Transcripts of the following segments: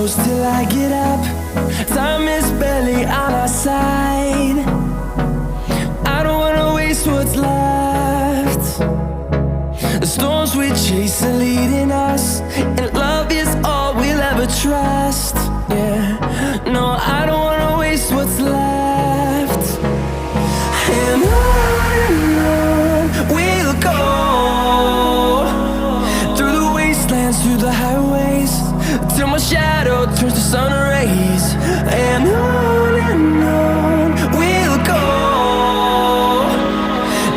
close till I get up. Time is barely on our side. I don't wanna waste what's left. The storms we chase are leading us, and love is all we'll ever trust. Yeah, no, I don't wanna waste what's left. And on we'll go, through the wastelands, through the highways, till my shadow turns to sun rays. And on we'll go,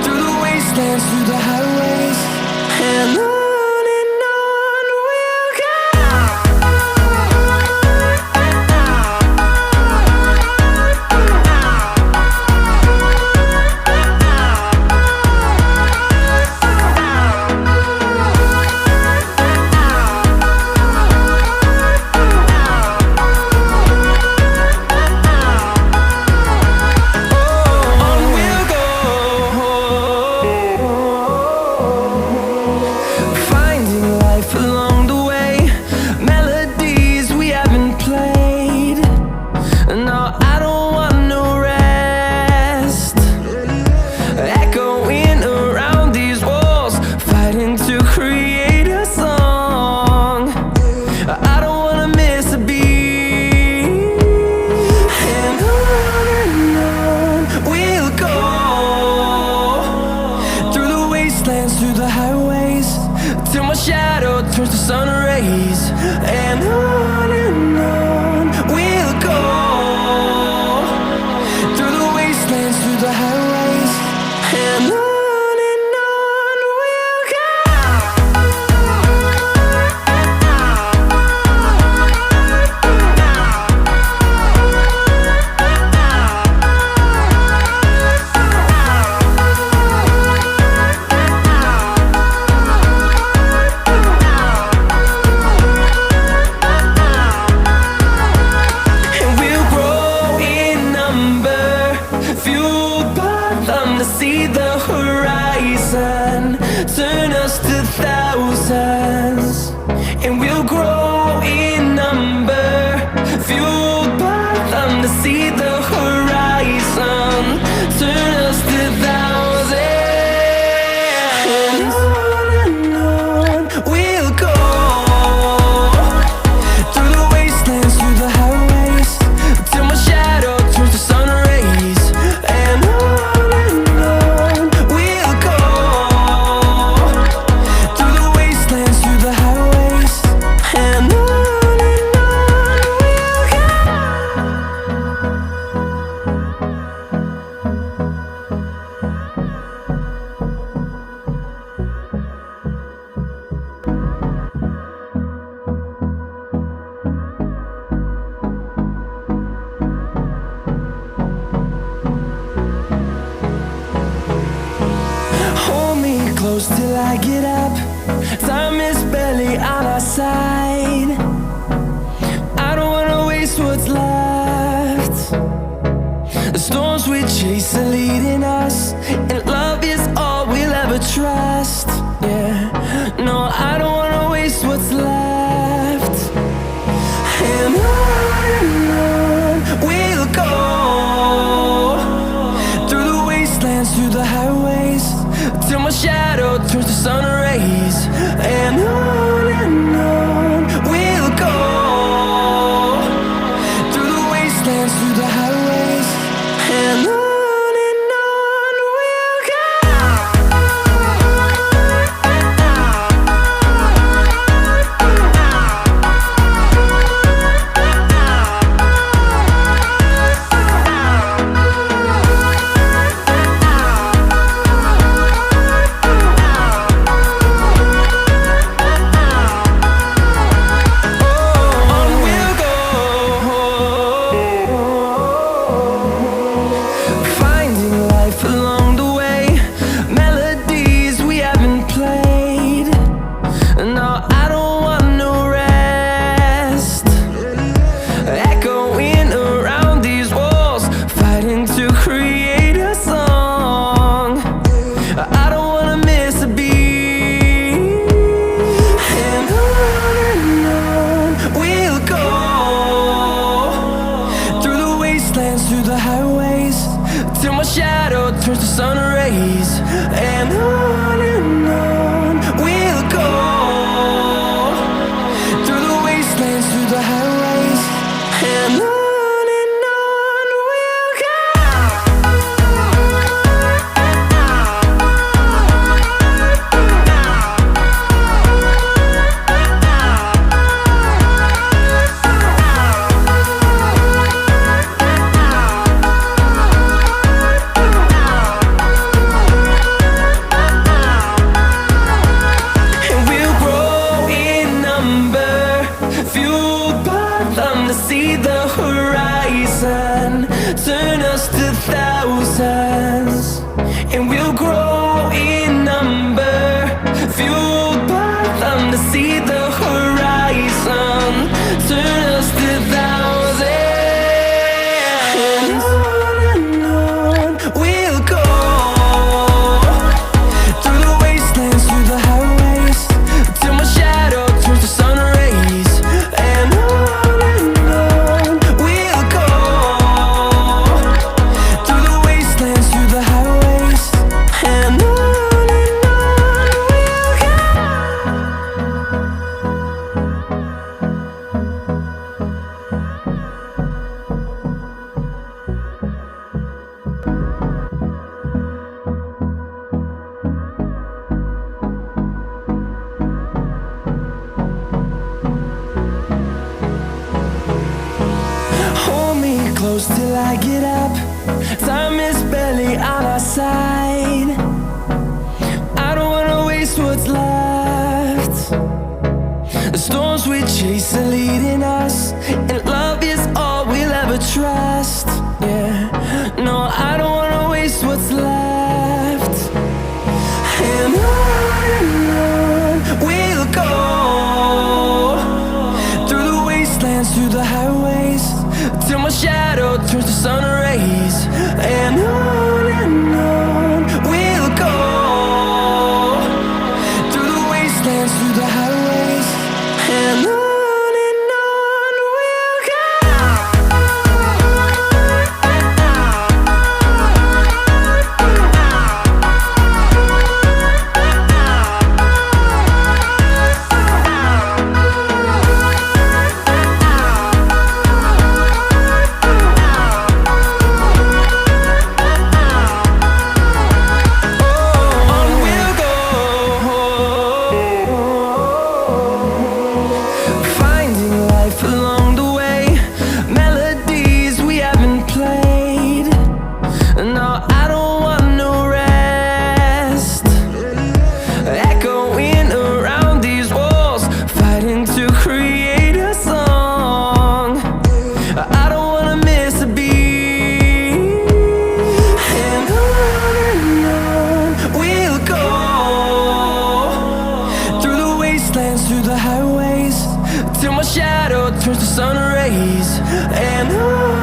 through the wastelands, through the highways, and on. Through the highways, till my shadow turns to sun rays. And on we'll go, through the wastelands, through the highways, and on. See the horizon turn us to thousands, and we'll grow in number, fueled by them to see the horizon turn us to thousands. And on we'll go, through the wastelands, through the highways, till my shadow turns to sun rays. And close till I get up. Time is barely on our side. I don't wanna waste what's left. The storms we chase are leading us, and love is all we'll ever trust. Yeah, no, I don't wanna waste what's left. And on we'll go, through the wastelands, through the highways, till my shadow turns to sun rays. And on we'll go, through the wastelands, through the highways, and on. Oh, and on we'll go, through the wastelands, through the highways, and on we'll go. See the horizon turn us to thousands, and we'll grow in number, fueled by them to see the horizon turn us to thousands, and on we'll go, through the wastelands, through the highways, till my shadow turns to sun rays, and close till I get up. Time is barely on our side. I don't wanna waste what's left. The storms we chase are leading us, and love is all we'll ever trust. Yeah, no, I don't wanna waste what's left. And on we'll go, through the wastelands, through the highways, till my shadow turns to sun rays, and on we'll go, through the wastelands, through the highways, and on we'll go. Along the way, melodies we haven't played. No, I don't want no rest. Echoing around these walls, fighting to create a song. I don't wanna miss a beat. And on we'll go, through the wastelands, through the highways, till my shadow turns to sun rays, and on